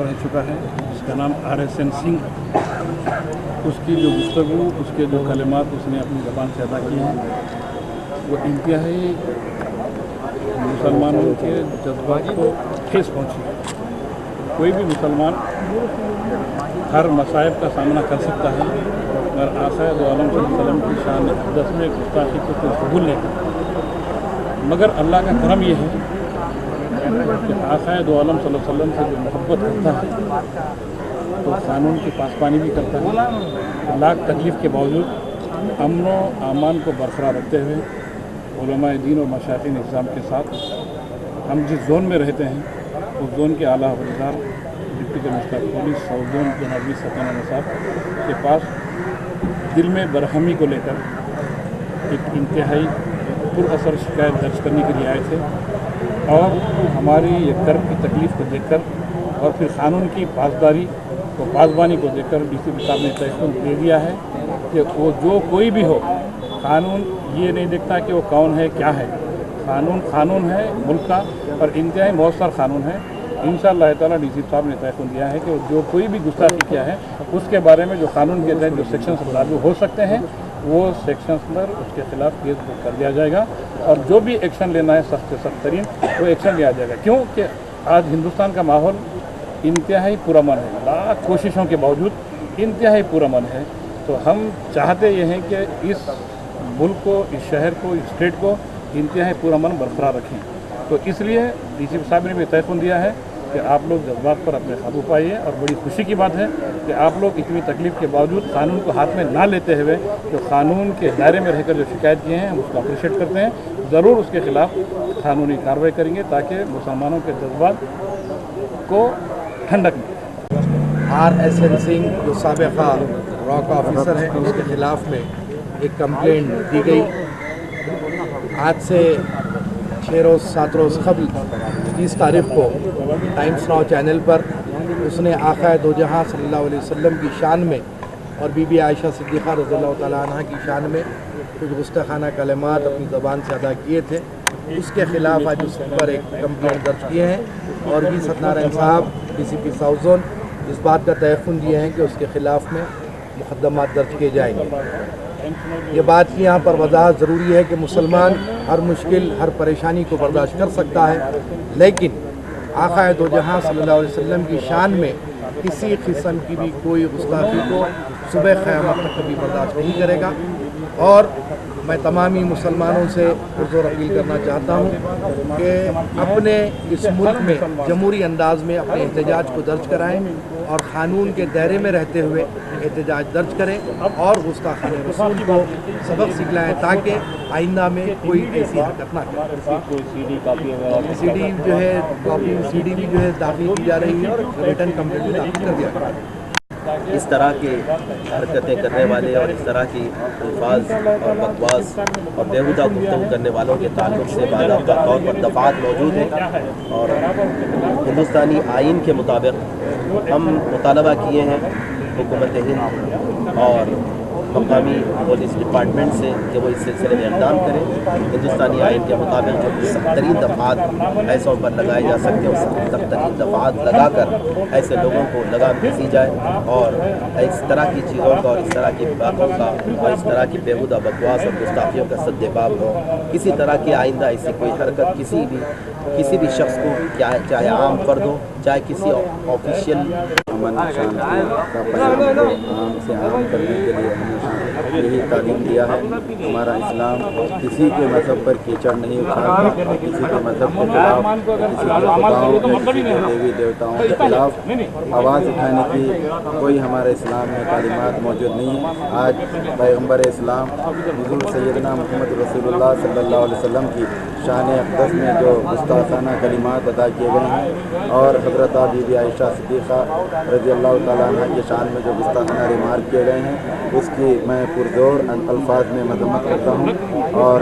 रह चुका है जिसका नाम RSN सिंह। उसकी जो गुफ्तगू, उसके जो कलिमात उसने अपनी ज़बान से अदा किए हैं वो इंतहाई मुसलमानों के जज्बात को ठेस पहुँची है। कोई भी मुसलमान हर मसाइब का सामना कर सकता है मगर आक़ाए दो आलम सल्लल्लाहु अलैहि वसल्लम की शान अक़दस में गुस्ताखी को कोई कबूल नहीं करता। मगर अल्लाह का करम यह है कि आक़ाए दो आलम सल्लल्लाहु अलैहि वसल्लम से जो मोहब्बत करता है तो कानून की पासबानी भी करता है। लाख तकलीफ़ के बावजूद अमन व अमान को बरकरार रखते हुए उलमाए दीन और मशाइख़ निज़ाम के साथ हम जिस जोन में रहते हैं उस जोन के आला हवलदार deputy commissioner police south zone जनाब सकीना नसाब के पास दिल में बरहमी को लेकर एक इंतहाई पुरअसर शिकायत दर्ज करने के लिए आए थे और हमारी ये कर्ब की तकलीफ़ को देखकर और फिर क़ानून की पासदारी को पासबानी को देखकर DCP साहब ने तयक़ुन दे दिया है कि वो जो कोई भी हो, कानून ये नहीं देखता कि वो कौन है क्या है। कानून है मुल्क का और इंतहाई मौसर कानून है। इंशाअल्लाह ताला DCP साहब ने तयक़ुन दिया है कि जो कोई भी गुस्ताखी किया है उसके बारे में जो कानून के तहत जो सेक्शंस लागू हो सकते हैं वो सेक्शंस पर उसके खिलाफ केस बुक कर दिया जाएगा और जो भी एक्शन लेना है सख्त से सख्त तरीन वो एक्शन लिया जाएगा। क्योंकि आज हिंदुस्तान का माहौल इंतहाई पुरअमन है, लाख कोशिशों के बावजूद इंतहाई पुरअमन है। तो हम चाहते ये हैं कि इस मुल्क को, इस शहर को, इस स्टेट को इंतहाई पुरअमन बरकरार रखें। तो इसलिए DCP साहब ने भी तयक़ुन दिया है कि आप लोग जज्बात पर अपने काबू पाइए और बड़ी खुशी की बात है कि आप लोग इतनी तकलीफ़ के बावजूद कानून को हाथ में ना लेते हुए जो कानून के दायरे में रहकर जो शिकायत किए हैं हम उसको अप्रिशिएट करते हैं। ज़रूर उसके ख़िलाफ़ कानूनी कार्रवाई करेंगे ताकि मुसलमानों के जज्बात को ठंडक मिले। RSN सिंह जो साबिक़ा रॉक ऑफिसर हैं उसके ख़िलाफ़ में एक कंप्लेंट दी गई। आज से 6 रोज़ 7 रोज़ कबल 30 तारीख़ को टाइम्स नाउ चैनल पर उसने आक़ाए दो जहां सल्लल्लाहु अलैहि वसल्लम की शान में और बीबी आयशा सिद्दीक़ा रज़ियल्लाहु तआला अन्हा की शान में कुछ गुस्ताखाना कलिमात अपनी ज़बान से अदा किए थे। उसके ख़िलाफ़ आज उस पर एक कंप्लेंट दर्ज किए हैं और भी सत्यनारायण साहब DCP साउथ जोन इस बात का तयक़ुन दिए हैं कि उसके ख़िलाफ़ में मुक़दमा दर्ज किए जाएंगे। ये बात की यहाँ पर वजाहत ज़रूरी है कि मुसलमान हर मुश्किल, हर परेशानी को बर्दाश्त कर सकता है, लेकिन आक़ाए दो जहां सल्लल्लाहु अलैहि वसल्लम की शान में किसी किस्म की भी कोई गुस्ताखी को सुबह क़यामत तक कभी बर्दाश्त नहीं करेगा। और मैं तमामी मुसलमानों से पुरज़ोर अपील करना चाहता हूँ कि अपने इस मुल्क में जमहूरी अंदाज में अपने एहतजाज को दर्ज कराएँ और क़ानून के दायरे में रहते हुए एहतजाज दर्ज करें और गुस्ताखाने रसूल को सबक सिखलाएँ ताकि आइंदा में कोई ऐसी हरकत ना करे। CD जो है कॉपी CD भी जो है दाखिल की जा रही है, रिटर्न कंप्लेंट भी दाखिल कर दिया गया है। इस तरह की हरकतें करने वाले और इस तरह की अल्फाज और बकवास और बेहुदा गुफ्तगू करने वालों के ताल्लुक से बाकायदा तौर पर दफ़ात मौजूद हैं और हिंदुस्तानी आइन के मुताबिक हम मुतालबा किए हैं हुकूमत हिंद और मकामी पुलिस डिपार्टमेंट से कि वो इस सिलसिले में इक़दाम करें। हिंदुस्तानी आइन के मुताबिक जो सख्त तरीन दफ़ात ऐसों पर लगाए जा सकते हैं उस सख्त तरीन दफ़ात लगाकर ऐसे लोगों को लगाम कसी जाए और इस तरह की चीज़ों का और इस तरह की बातों का और इस तरह की बेहुदा बकवास और गुस्ताखियों का सद्देबाब हो। किसी तरह की आइंदा ऐसी कोई हरकत किसी भी शख्स को, चाहे आम फर्द हो चाहे किसी ऑफिशियल अमन शांति का पैगाम को आम से आम करने के लिए हमेशा यही तालीम दिया है। हमारा इस्लाम किसी के मज़हब पर कीचड़ नहीं उठाता, किसी के मज़हब के खिलाफ, किसी के खुदाओं के, किसी के देवी देवताओं के खिलाफ आवाज़ उठाने की कोई हमारे इस्लाम में तालीमात मौजूद नहीं है। आज पैगम्बर इस्लाम हुज़ूर सैयदना मुहम्मद रसूलुल्लाह सल्लल्लाहु अलैहि वसल्लम की शान अक़दस में जो गुस्ताखाना कलिमात अदा किए गए हैं और हज़रत बीबी आयशा सिद्दीक़ा रज़ियल्लाहु तआला अन्हा की शान में जो गुस्ताखाना रिमार्क किए गए हैं उसकी मैं पुरज़ोर अल्फाज में मज़म्मत करता हूँ और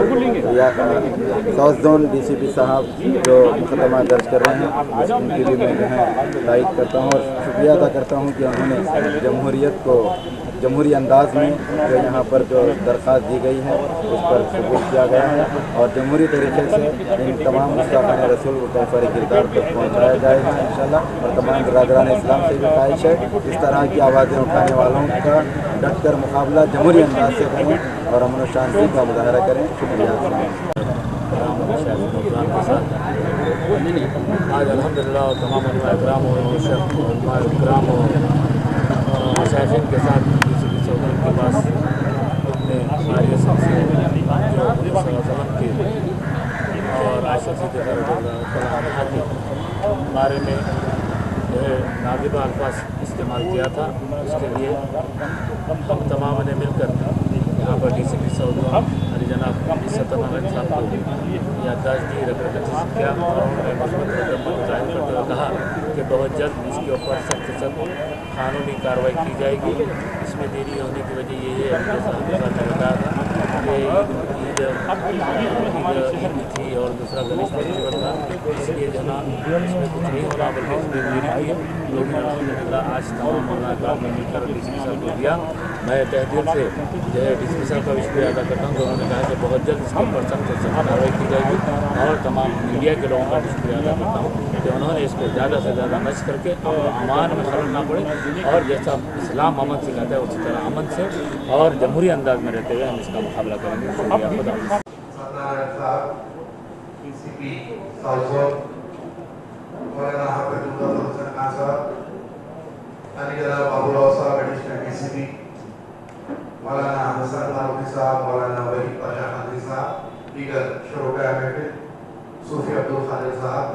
साउथ जोन DCP साहब जो मुक़दमा दर्ज कर रहे हैं उनकी भी मैं जो है तारीफ़ करता हूँ और शुक्रिया अदा करता हूँ कि उन्होंने जमहूरियत को जमहूरी अंदाज में जो यहाँ पर जो दरख्वास्त दी गई है उस पर कबूल किया गया है और जमहूरी तरीके से इन तमाम मुस्तफ़ा रसूल को तोहफ़े किरदार तक पहुँचाया जाएगा इंशाल्लाह। और तमाम बरादरान इस्लाम से भी ख्वाहिश है इस तरह की आवाज़ें उठाने वालों का डट कर मुकाबला जमहूरी अंदाज से करें और अमन और शांति का मुजाहरा करें। शुक्रिया। आज अल्हम्दुलिल्लाह तमाम इकराम मुशाहिदीन के साथ चौधरी के पास अपने हमारे सबसे जो के और आयशा सिद्दीक़ा के बारे में जो है नादिबा अल्फाज इस्तेमाल किया था। उसके लिए हम तमाम ने मिलकर यहाँ पर DCP सऊदी अली जनाब इस्सत अहमद साहब को याददाश्त दी, रकरकती किया और उन्होंने मजबूत रकम जाहिर करते हुए कहा कि बहुत जल्द इसके ऊपर सख्त से सख्त कानूनी कार्रवाई की जाएगी। इसमें देरी होने की वजह ये है ने बताया था कि ईद थी और दूसरा गणेश फेस्टिवल था, इसलिए जो ना इसमें कुछ नहीं होना बल्कि इसमें देरी हुई है। लेकिन अल्हम्दुलिल्लाह आज तमाम काम में मिलकर DCP साहब को दिया। मैं तहे दिल से जो है DCP साहब का भी शुक्रिया अदा करता हूँ कि उन्होंने कहा कि बहुत जल्द इसके ऊपर सख्त से सख्त कार्रवाई की जाएगी। और तमाम मीडिया के लोगों का भी शुक्रिया अदा करता हूँ कि उन्होंने इसको ज़्यादा से ज़्यादा नश करके अमान में खलल ना पड़े और जैसा इस्लाम अमन सिखाता है उसी तरह अमन से और जमहूरी अंदाज में रहते हुए हम इसका मुकाबला करेंगे। शुक्रिया। खुदा मौलाना हसन फारूकी साहब, मौलाना वहीद पाशा खादरी साहब, दीगर शुरोका महफिल, सूफी अब्दुल खादिर साहब,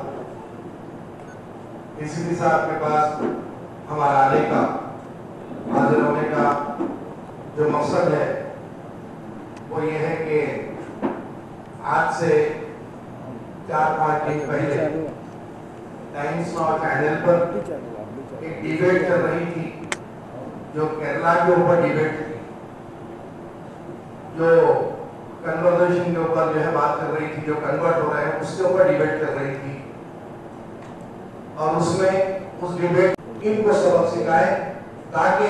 DCP साहब के पास हमारा आने का, हाजिर होने का जो मकसद है वो ये है कि आज से 4-5 दिन पहले टाइम्स नाउ चैनल पर एक डिबेट चल रही थी जो केरला के ऊपर डिबेट थी, जो कन्वर्सेशन के ऊपर जो है बात कर रही थी, जो कन्वर्ट हो रहे हैं उसके ऊपर डिबेट कर रही थी। और उसमें उस डिबेट इनको सबक सिखाए ताकि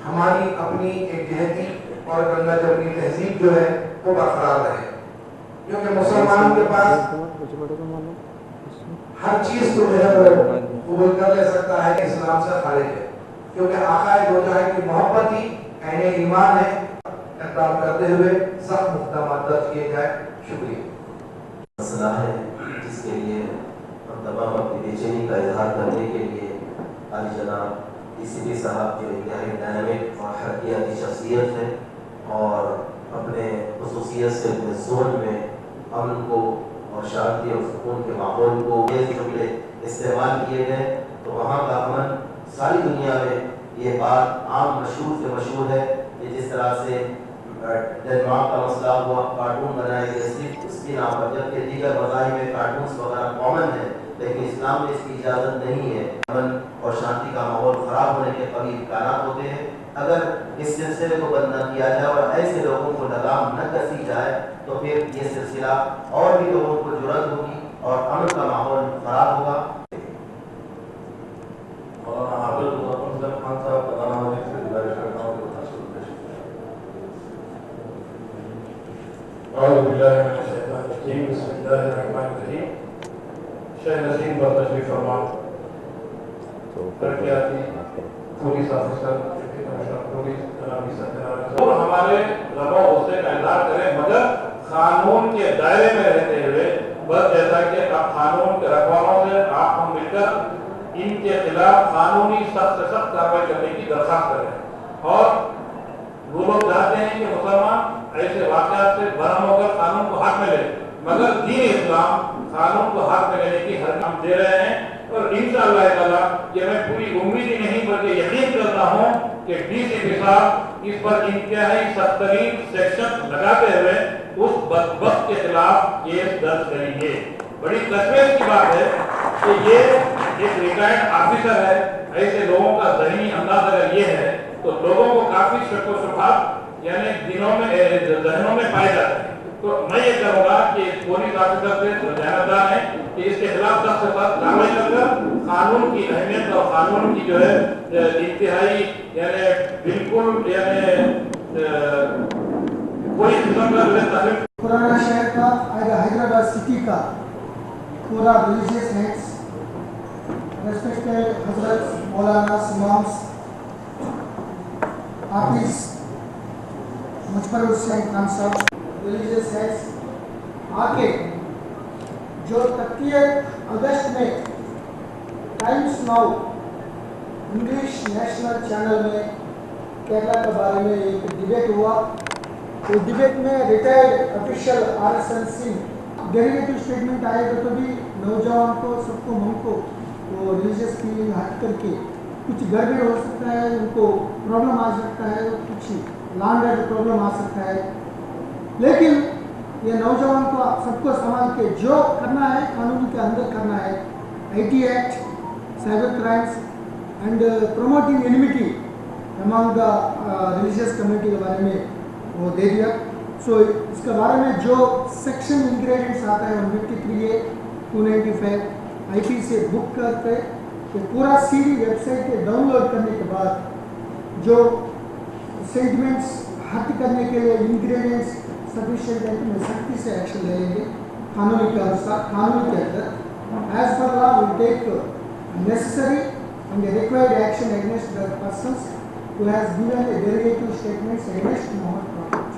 हमारी अपनी एक जहती और गंगा जमनी तहजीब जो है वो बरकरार रहे। क्योंकि मुसलमानों के पास हर चीज को जो है वो कबूल कर ले सकता है, इस्लाम से खारिज है, क्योंकि आकाए दो जहां की मोहब्बत ही ऐने ईमान है। इकराम करते हुए सब मुक़दमात दर्ज किए जाए। शुक्रिया। मसला है जिसके लिए हम तमाम अपनी बेचैनी का इजहार करने के लिए आली जनाब DCP साहब जो इंतहाई डायनामिक और हरकियाती शख्सियत है और अपने खुसूसियत से अपने ज़ोन में अमन को और शांति और सुकून के माहौल को ये जुमले इस्तेमाल किए गए तो वहाँ का अमन सारी दुनिया में ये बात आम मशहूर से मशहूर है। ये जिस तरह से डेनमार्क का मसला हुआ, कार्टून बनाए गए सिर्फ उसकी नाम पर, जबकि दीगर मज़ाहिब में कार्टून्स वगैरह कॉमन है, लेकिन इस्लाम में इसकी इजाज़त नहीं है। अमन और शांति का माहौल ख़राब होने के कभी इम्कानात होते हैं। अगर इस सिलसिले को बंद न किया जाए और ऐसे लोगों को लगाम न कसी जाए तो फिर ये सिलसिला और भी लोगों को जुर्रत होगी और अमन का माहौल ख़राब होगा। और हमारे लबों उससे इजहार करें मगर कानून के दायरे में रहते हुए, बस जैसा कि आप कानून के रखवालों से आप हम मिलकर इनके खिलाफ कानूनी सख्त से सख्त कार्रवाई करने की दरखास्त करें। और वो लोग चाहते हैं कि मुसलमान ऐसे वाक़यात से बरहम होकर कानून को हाथ में ले, मगर दीन इस्लाम कानून को हाथ में लेने की हर काम दे रहे हैं। और इंशाअल्लाह ताला ये मैं पूरी उम्मीद ही नहीं बल्कि यकीन करता हूँ कि DCP साहब इस पर इंतहाई सख्तरीन सेक्शन लगाते हुए उस बदबख्त के खिलाफ केस दर्ज करेंगे। बड़ी तशवीश की बात है कि ये एक रिटायर्ड ऑफिसर है। ऐसे लोगों का ज़हनी अंदाज अगर ये है तो लोगों को काफी शक व शुबहात यानी दिनों में जहनों में पाए जाते हैं। تو میں یہ کہوں گا کہ پولیس آفیسر سے جانبدار ہے کہ اس کے خلاف سخت سے سخت کارروائی کر کر قانون کی اہمیت اور قانون کی جو ہے انتہائی یعنی بالکل یعنی کوئی قسم کا پرانا شہر کا حیدرآباد سٹی کا پورا ریلیجیس ہیڈس ریسپیکٹڈ حضرت مولانا امامس حافظ مجبر حسین خان صاحب ریلیجیس ہیڈس آ کے جو 30 اگست میں Times now English national channel میں کیرلا کے بارے میں ایک ڈیبیٹ ہوا. اس ڈیبیٹ میں retired official RSN Singh derivative statement آئے گا تو بھی نوجوان کو سب کو من کو وہ ریلیجیس فیلنگ ہٹ کر کے کچھ گڑبڑ ہو سکتا ہے, ان کو پرابلم آ سکتا ہے, کچھ لینڈ پرابلم آ سکتا ہے. لیکن یہ نوجوان کو سب کو سنبھال کے جو کرنا ہے قانون کے اندر کرنا ہے. IT act, cyber crimes and promoting enmity among the religious community کے بارے میں وہ دے دیا. سو اس کے بارے میں جو سیکشن انگریڈینٹس آتا ہے 153A 295 IP سے بک کرتے کہ پورا CD ویب سائٹ پہ ڈاؤن لوڈ کرنے کے بعد جو سینٹیمنٹس ہٹ کرنے کے لیے انگریڈینٹس سفیشینٹ ہے میں سختی سے ایکشن لے لیں گے قانون کے انوسار, قانون کے اندر as per law will take necessary and required action against the persons who has given a derivative statements against Muhammad Prophet.